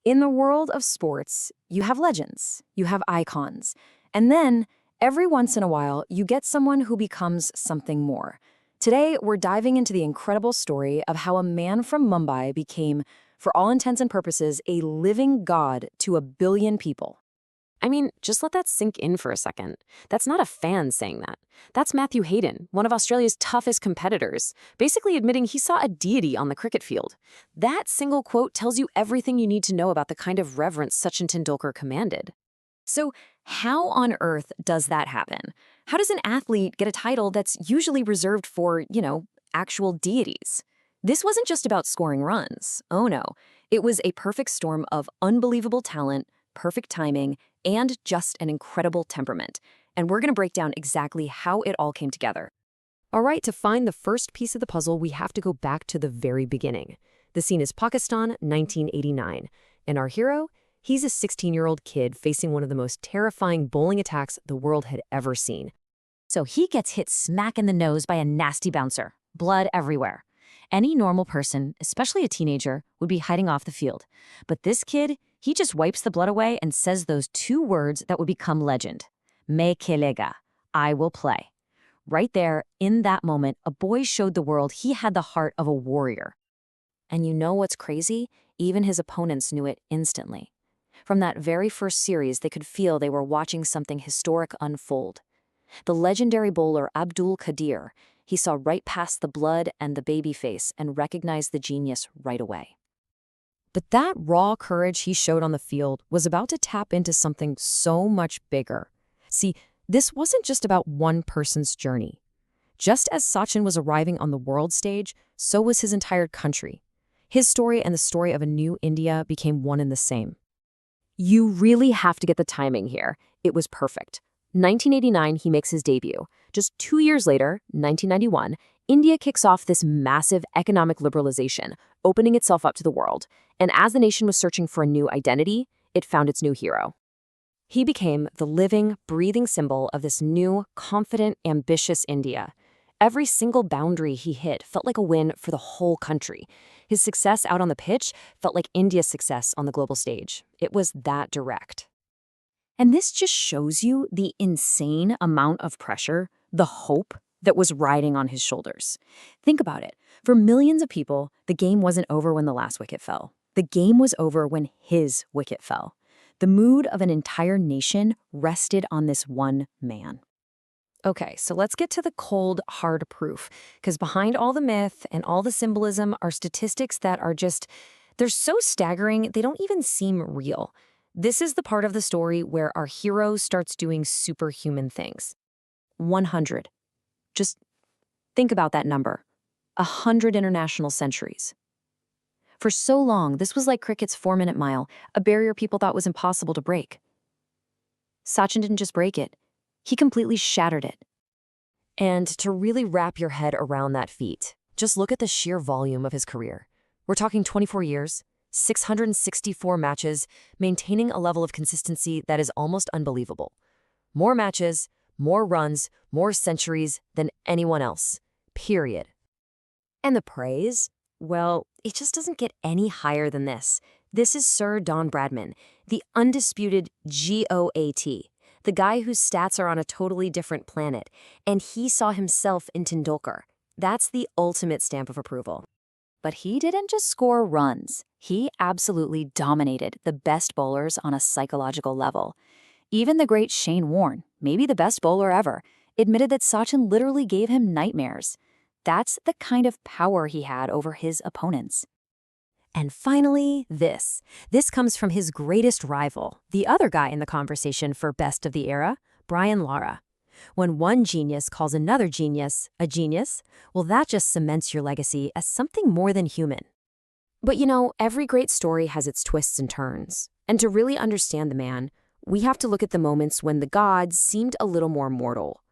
In the world of sports, you have legends, you have icons, and then every once in a while, you get someone who becomes something more. Today, we're diving into the incredible story of how a man from Mumbai became, for all intents and purposes, a living god to a billion people. I mean, just let that sink in for a second. That's not a fan saying that. That's Matthew Hayden, one of Australia's toughest competitors, basically admitting he saw a deity on the cricket field. That single quote tells you everything you need to know about the kind of reverence Sachin Tendulkar commanded. So, how on earth does that happen? How does an athlete get a title that's usually reserved for, actual deities? This wasn't just about scoring runs. Oh no. It was a perfect storm of unbelievable talent, perfect timing, and just an incredible temperament. And we're going to break down exactly how it all came together. All right, to find the first piece of the puzzle, we have to go back to the very beginning. The scene is Pakistan, 1989. And our hero? He's a 16-year-old kid facing one of the most terrifying bowling attacks the world had ever seen. So he gets hit smack in the nose by a nasty bouncer. Blood everywhere. Any normal person, especially a teenager, would be hiding off the field. But this kid, he just wipes the blood away and says those two words that would become legend. Main khelega, I will play. Right there, in that moment, a boy showed the world he had the heart of a warrior. And you know what's crazy? Even his opponents knew it instantly. From that very first series, they could feel they were watching something historic unfold. The legendary bowler Abdul Qadir, he saw right past the blood and the baby face and recognized the genius right away. But that raw courage he showed on the field was about to tap into something so much bigger. See, this wasn't just about one person's journey. Just as Sachin was arriving on the world stage, so was his entire country. His story and the story of a new India became one and the same. You really have to get the timing here. It was perfect. 1989, he makes his debut. Just 2 years later, 1991, India kicks off this massive economic liberalization, opening itself up to the world. And as the nation was searching for a new identity, it found its new hero. He became the living, breathing symbol of this new, confident, ambitious India. Every single boundary he hit felt like a win for the whole country. His success out on the pitch felt like India's success on the global stage. It was that direct. And this just shows you the insane amount of pressure, the hope that was riding on his shoulders. Think about it. For millions of people, the game wasn't over when the last wicket fell. The game was over when his wicket fell. The mood of an entire nation rested on this one man. Okay, so let's get to the cold, hard proof, because behind all the myth and all the symbolism are statistics that are they're so staggering, they don't even seem real. This is the part of the story where our hero starts doing superhuman things. 100. Just think about that number. 100 international centuries. For so long, this was like cricket's 4-minute mile, a barrier people thought was impossible to break. Sachin didn't just break it. He completely shattered it. And to really wrap your head around that feat, just look at the sheer volume of his career. We're talking 24 years, 664 matches, maintaining a level of consistency that is almost unbelievable. More matches, more runs, more centuries than anyone else. Period. And the praise? Well, it just doesn't get any higher than this. This is Sir Don Bradman, the undisputed GOAT, the guy whose stats are on a totally different planet, and he saw himself in Tendulkar. That's the ultimate stamp of approval. But he didn't just score runs. He absolutely dominated the best bowlers on a psychological level. Even the great Shane Warne, maybe the best bowler ever, admitted that Sachin literally gave him nightmares. That's the kind of power he had over his opponents. And finally, this. This comes from his greatest rival, the other guy in the conversation for best of the era, Brian Lara. When one genius calls another genius a genius, well, that just cements your legacy as something more than human. But every great story has its twists and turns. And to really understand the man, we have to look at the moments when the gods seemed a little more mortal.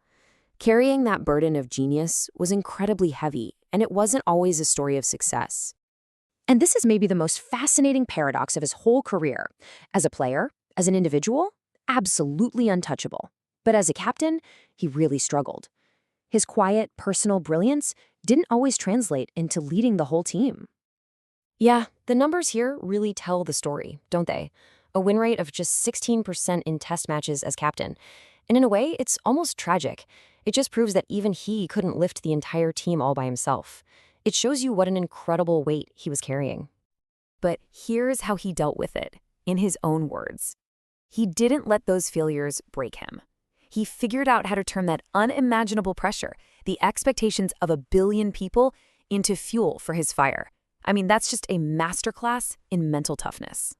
Carrying that burden of genius was incredibly heavy, and it wasn't always a story of success. And this is maybe the most fascinating paradox of his whole career. As a player, as an individual, absolutely untouchable. But as a captain, he really struggled. His quiet, personal brilliance didn't always translate into leading the whole team. Yeah, the numbers here really tell the story, don't they? A win rate of just 16% in test matches as captain. And in a way, it's almost tragic. It just proves that even he couldn't lift the entire team all by himself. It shows you what an incredible weight he was carrying. But here's how he dealt with it, in his own words. He didn't let those failures break him. He figured out how to turn that unimaginable pressure, the expectations of a billion people, into fuel for his fire. I mean, that's just a masterclass in mental toughness.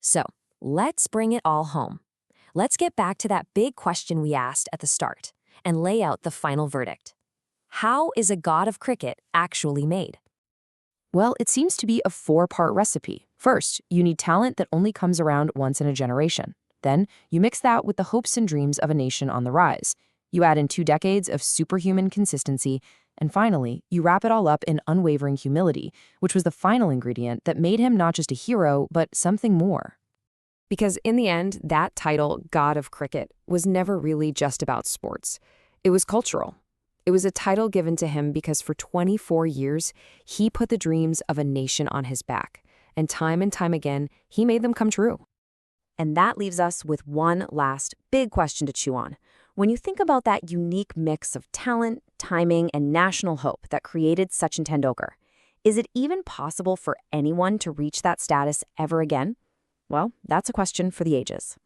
So, let's bring it all home. Let's get back to that big question we asked at the start and lay out the final verdict. How is a god of cricket actually made? Well, it seems to be a four-part recipe. First, you need talent that only comes around once in a generation. Then, you mix that with the hopes and dreams of a nation on the rise. You add in 2 decades of superhuman consistency, and finally, you wrap it all up in unwavering humility, which was the final ingredient that made him not just a hero, but something more. Because in the end, that title, God of Cricket, was never really just about sports. It was cultural. It was a title given to him because for 24 years, he put the dreams of a nation on his back. And time again, he made them come true. And that leaves us with one last big question to chew on. When you think about that unique mix of talent, timing, and national hope that created Sachin Tendulkar, is it even possible for anyone to reach that status ever again? Well, that's a question for the ages.